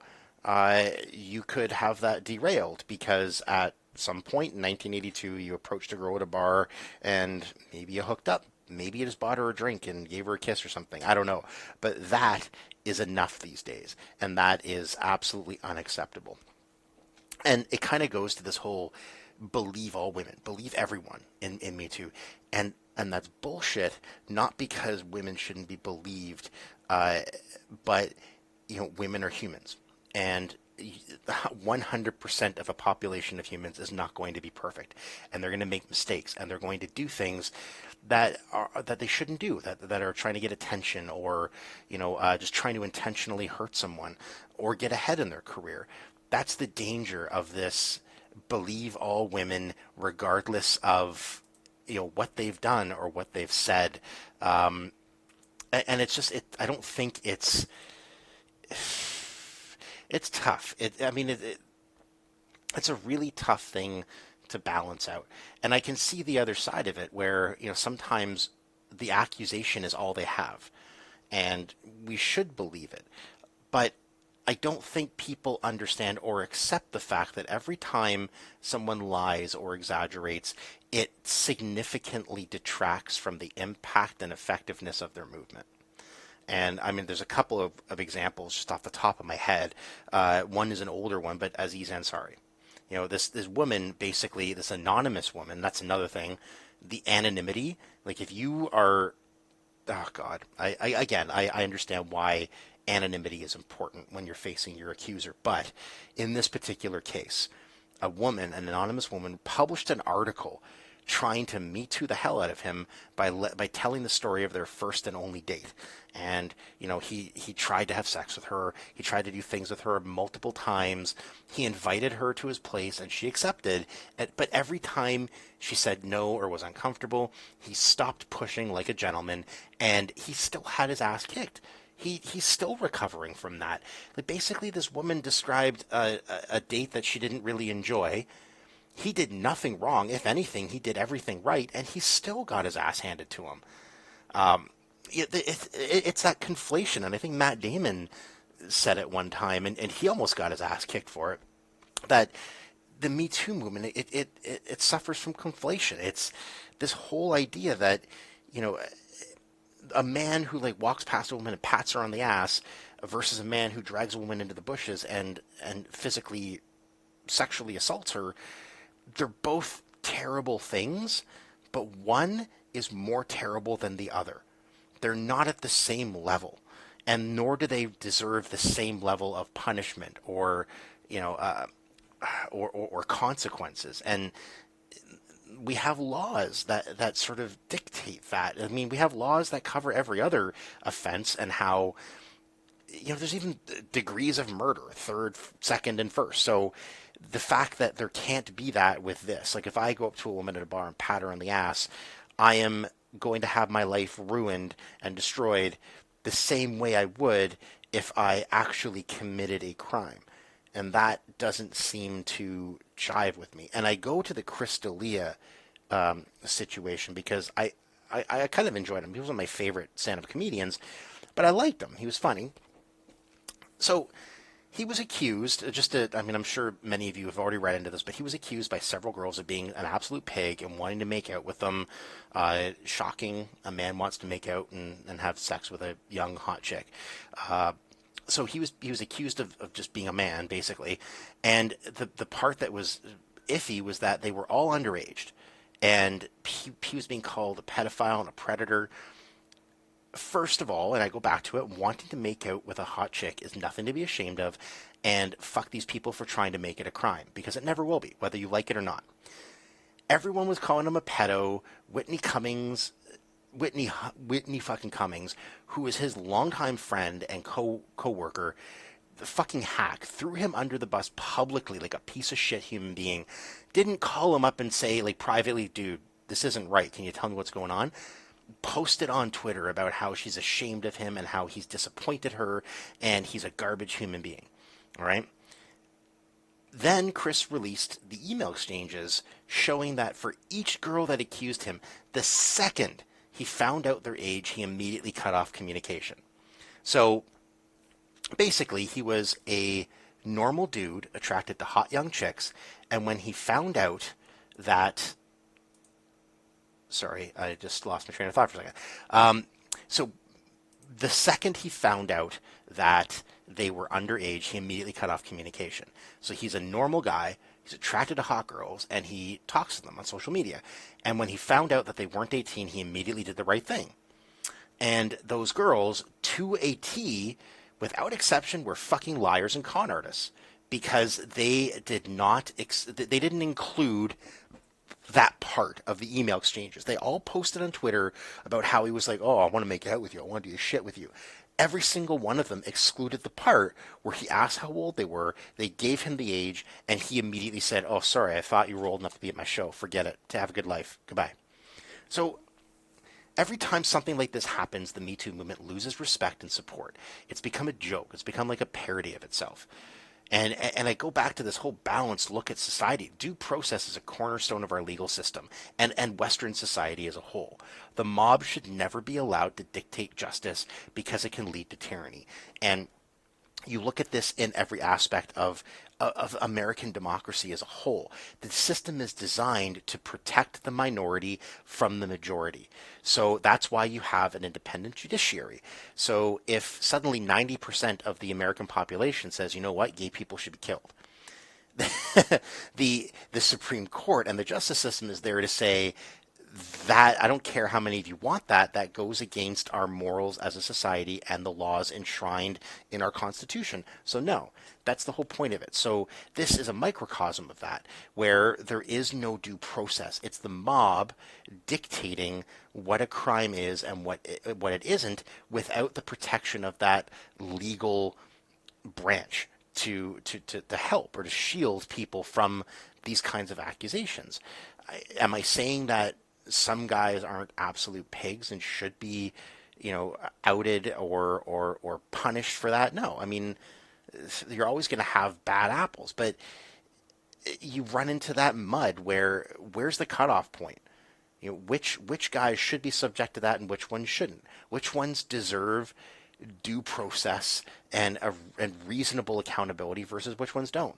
you could have that derailed because at some point in 1982 you approached a girl at a bar and maybe you hooked up. Maybe you just bought her a drink and gave her a kiss or something. I don't know. But that is enough these days. And that is absolutely unacceptable. And it kind of goes to this whole believe all women, believe everyone in Me Too. And that's bullshit, not because women shouldn't be believed, but women are humans. And 100% of a population of humans is not going to be perfect, and they're going to make mistakes, and they're going to do things that they shouldn't do, that are trying to get attention, or just trying to intentionally hurt someone or get ahead in their career. That's the danger of this believe all women regardless of what they've done or what they've said, and it's just I don't think it's tough. It's a really tough thing to balance out. And I can see the other side of it where, sometimes the accusation is all they have. And we should believe it. But I don't think people understand or accept the fact that every time someone lies or exaggerates, it significantly detracts from the impact and effectiveness of their movement. And I mean, there's a couple of examples just off the top of my head. One is an older one, but Aziz Ansari. This woman, basically, this anonymous woman, that's another thing. The anonymity, like if you are, oh God, I understand why anonymity is important when you're facing your accuser. But in this particular case, a woman, an anonymous woman, published an article trying to Me Too the hell out of him by telling the story of their first and only date. And, he tried to have sex with her. He tried to do things with her multiple times. He invited her to his place and she accepted. But every time she said no or was uncomfortable, he stopped pushing like a gentleman, and he still had his ass kicked. He's still recovering from that. Like, basically, this woman described a date that she didn't really enjoy. He did nothing wrong. If anything, he did everything right, and he still got his ass handed to him. It's that conflation, and I think Matt Damon said it one time, and he almost got his ass kicked for it, that the Me Too movement, it suffers from conflation. It's this whole idea that, a man who like walks past a woman and pats her on the ass versus a man who drags a woman into the bushes and physically, sexually assaults her, they're both terrible things, but one is more terrible than the other. They're not at the same level, and nor do they deserve the same level of punishment or consequences. And we have laws that sort of dictate that. I mean, we have laws that cover every other offense, and how, there's even degrees of murder, third, second, and first. So the fact that there can't be that with this, like if I go up to a woman at a bar and pat her on the ass, I am going to have my life ruined and destroyed the same way I would if I actually committed a crime. And that doesn't seem to jive with me. And I go to the Chris D'Elia situation because I kind of enjoyed him. He was one of my favorite stand-up comedians, but I liked him. He was funny. So he was accused, I'm sure many of you have already read into this, but he was accused by several girls of being an absolute pig and wanting to make out with them. Shocking. A man wants to make out and have sex with a young, hot chick. So he was accused of just being a man, basically. And the part that was iffy was that they were all underaged. And he was being called a pedophile and a predator. First of all, and I go back to it, wanting to make out with a hot chick is nothing to be ashamed of. And fuck these people for trying to make it a crime, because it never will be, whether you like it or not. Everyone was calling him a pedo. Whitney fucking Cummings, who was his longtime friend and co-worker, the fucking hack, threw him under the bus publicly like a piece of shit human being. Didn't call him up and say, like, privately, dude, this isn't right. Can you tell me what's going on? Posted on Twitter about how she's ashamed of him and how he's disappointed her and he's a garbage human being. All right? Then Chris released the email exchanges showing that for each girl that accused him, the second he found out their age, he immediately cut off communication. So basically, he was a normal dude attracted to hot young chicks, and when he found out that... Sorry, I just lost my train of thought for a second. So the second he found out that they were underage, he immediately cut off communication. So he's a normal guy. He's attracted to hot girls, and he talks to them on social media. And when he found out that they weren't 18, he immediately did the right thing. And those girls, to a T, without exception, were fucking liars and con artists, because they didn't include that part of the email exchanges. They all posted on Twitter about how he was like, oh, I want to make out with you. I want to do shit with you. Every single one of them excluded the part where he asked how old they were, they gave him the age, and he immediately said, oh, sorry, I thought you were old enough to be at my show. Forget it. To have a good life. Goodbye. So every time something like this happens, the Me Too movement loses respect and support. It's become a joke. It's become like a parody of itself. And I go back to this whole balanced look at society. Due process is a cornerstone of our legal system and Western society as a whole. The mob should never be allowed to dictate justice because it can lead to tyranny. And you look at this in every aspect of American democracy as a whole. The system is designed to protect the minority from the majority. So that's why you have an independent judiciary. So if suddenly 90% of the American population says, you know what, gay people should be killed, the Supreme Court and the justice system is there to say that, I don't care how many of you want that, that goes against our morals as a society and the laws enshrined in our Constitution. So no, that's the whole point of it. So this is a microcosm of that, where there is no due process. It's the mob dictating what a crime is and what it isn't, without the protection of that legal branch to help or to shield people from these kinds of accusations. Am I saying that some guys aren't absolute pigs and should be, outed or punished for that? No. I mean, you're always going to have bad apples, but you run into that mud where where's the cutoff point? Which guys should be subject to that and which ones shouldn't? Which ones deserve due process and reasonable accountability versus which ones don't?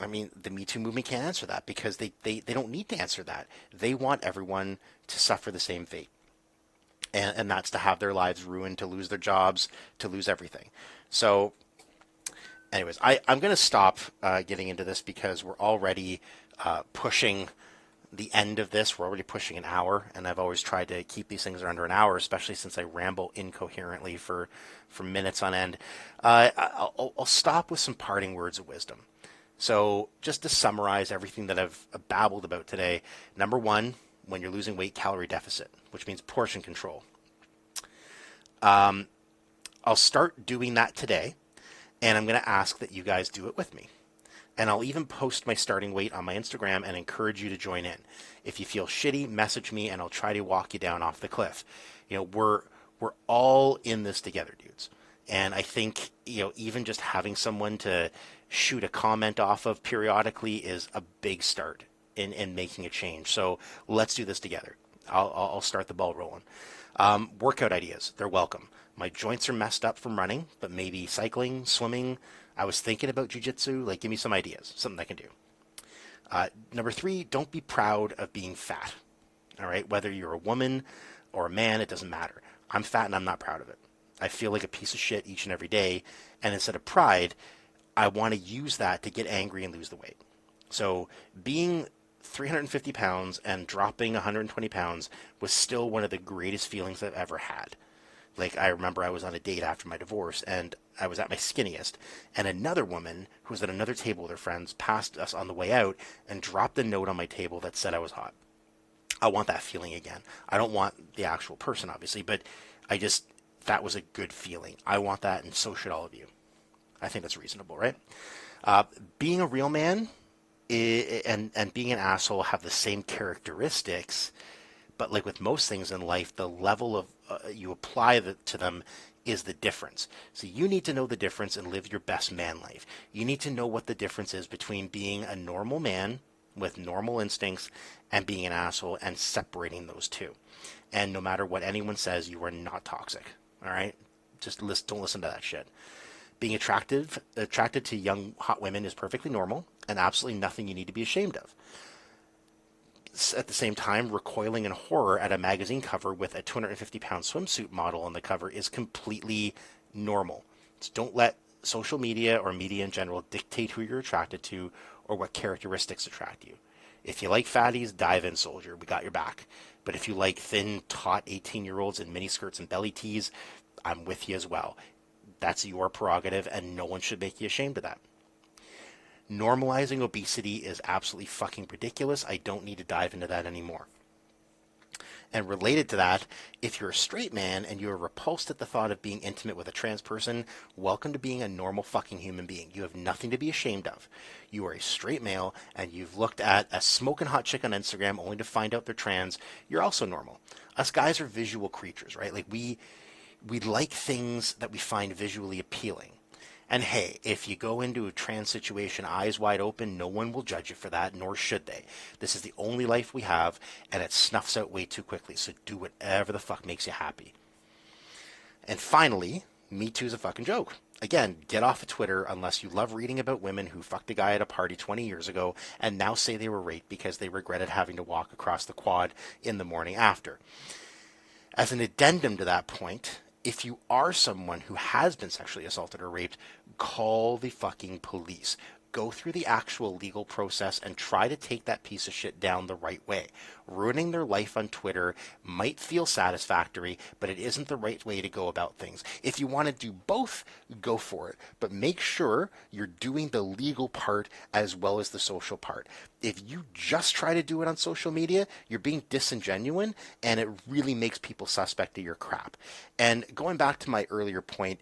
I mean, the Me Too movement can't answer that because they don't need to answer that. They want everyone to suffer the same fate. And that's to have their lives ruined, to lose their jobs, to lose everything. So anyways, I'm going to stop getting into this because we're already pushing the end of this. We're already pushing an hour, and I've always tried to keep these things under an hour, especially since I ramble incoherently for minutes on end. I'll stop with some parting words of wisdom. So just to summarize everything that I've babbled about today, number one, when you're losing weight, calorie deficit, which means portion control. I'll start doing that today, and I'm going to ask that you guys do it with me. And I'll even post my starting weight on my Instagram and encourage you to join in. If you feel shitty, message me and I'll try to walk you down off the cliff. We're all in this together, dudes. And I think, even just having someone to shoot a comment off of periodically is a big start in making a change. So let's do this together. I'll start the ball rolling. Workout ideas, they're welcome. My joints are messed up from running, but maybe cycling, swimming. I was thinking about jiu-jitsu. Give me some ideas, something I can do. Number three, don't be proud of being fat. All right, whether you're a woman or a man, it doesn't matter. I'm fat and I'm not proud of it. I feel like a piece of shit each and every day, and instead of pride, I want to use that to get angry and lose the weight. So being 350 pounds and dropping 120 pounds was still one of the greatest feelings I've ever had. I remember I was on a date after my divorce, and I was at my skinniest, and another woman who was at another table with her friends passed us on the way out and dropped a note on my table that said I was hot. I want that feeling again. I don't want the actual person, obviously, but that was a good feeling. I want that, and so should all of you. I think that's reasonable, right? Being a real man and being an asshole have the same characteristics, but like with most things in life, the level of you apply to them is the difference. So you need to know the difference and live your best man life. You need to know what the difference is between being a normal man with normal instincts and being an asshole, and separating those two. And no matter what anyone says, you are not toxic. All right? Just don't listen to that shit. Being attracted to young, hot women is perfectly normal and absolutely nothing you need to be ashamed of. At the same time, recoiling in horror at a magazine cover with a 250-pound swimsuit model on the cover is completely normal. So don't let social media or media in general dictate who you're attracted to or what characteristics attract you. If you like fatties, dive in, soldier. We got your back. But if you like thin, taut 18-year-olds in miniskirts and belly tees, I'm with you as well. That's your prerogative, and no one should make you ashamed of that. Normalizing obesity is absolutely fucking ridiculous. I don't need to dive into that anymore. And related to that, if you're a straight man and you're repulsed at the thought of being intimate with a trans person, welcome to being a normal fucking human being. You have nothing to be ashamed of. You are a straight male and you've looked at a smoking hot chick on Instagram only to find out they're trans. You're also normal. Us guys are visual creatures, right? We like things that we find visually appealing. And hey, if you go into a trans situation eyes wide open, no one will judge you for that, nor should they. This is the only life we have, and it snuffs out way too quickly, so do whatever the fuck makes you happy. And finally, Me Too is a fucking joke. Again, get off of Twitter unless you love reading about women who fucked a guy at a party 20 years ago and now say they were raped because they regretted having to walk across the quad in the morning after. As an addendum to that point, if you are someone who has been sexually assaulted or raped, call the fucking police. go through the actual legal process and try to take that piece of shit down the right way. Ruining their life on Twitter might feel satisfactory, but it isn't the right way to go about things. If you want to do both, go for it, but make sure you're doing the legal part as well as the social part. If you just try to do it on social media, you're being disingenuous, and it really makes people suspect of your crap. And going back to my earlier point,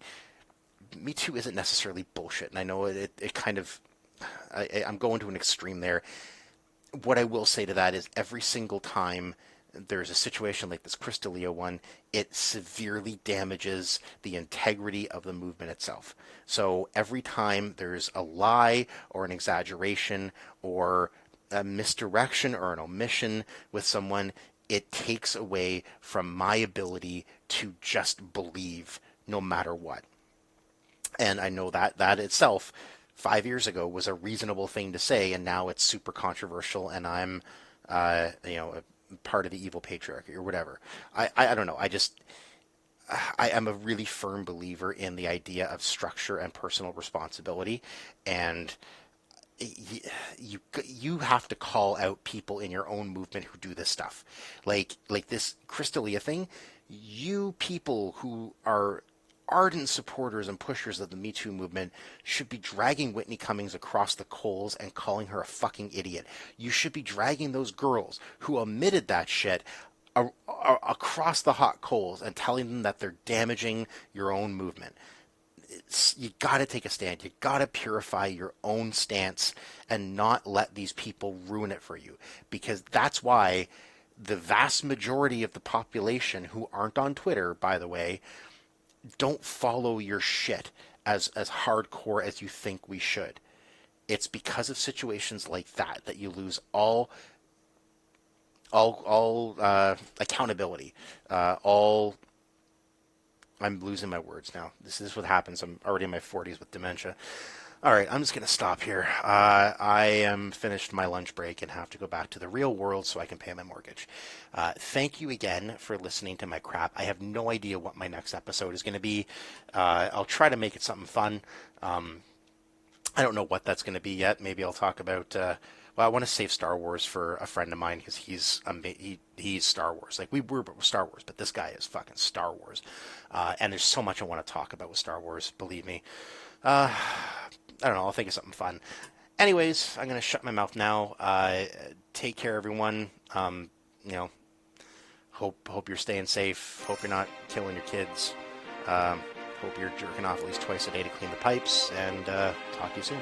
Me Too isn't necessarily bullshit, and I know it kind of, I'm going to an extreme there. What I will say to that is every single time there's a situation like this Chris D'Elia one, it severely damages the integrity of the movement itself. So every time there's a lie or an exaggeration or a misdirection or an omission with someone, it takes away from my ability to just believe no matter what. And I know that that itself 5 years ago was a reasonable thing to say, and now it's super controversial, and I'm, a part of the evil patriarchy or whatever. I don't know. I am a really firm believer in the idea of structure and personal responsibility, and you have to call out people in your own movement who do this stuff, like this Chris D'Elia thing. You people who are ardent supporters and pushers of the Me Too movement should be dragging Whitney Cummings across the coals and calling her a fucking idiot. You should be dragging those girls who omitted that shit across the hot coals and telling them that they're damaging your own movement. You got to take a stand. You got to purify your own stance and not let these people ruin it for you, because that's why the vast majority of the population who aren't on Twitter, by the way, don't follow your shit as hardcore as you think we should. It's because of situations like that you lose all accountability. All I'm losing my words now. This is what happens. I'm already in my 40s with dementia. All right, I'm just going to stop here. I am finished my lunch break and have to go back to the real world so I can pay my mortgage. Thank you again for listening to my crap. I have no idea what my next episode is going to be. I'll try to make it something fun. I don't know what that's going to be yet. Maybe I'll talk about... well, I want to save Star Wars for a friend of mine because he's Star Wars. Like, we were Star Wars, but this guy is fucking Star Wars. And there's so much I want to talk about with Star Wars, believe me. I don't know. I'll think of something fun. Anyways, I'm going to shut my mouth now. Take care, everyone. Hope you're staying safe. Hope you're not killing your kids. Hope you're jerking off at least twice a day to clean the pipes. And talk to you soon.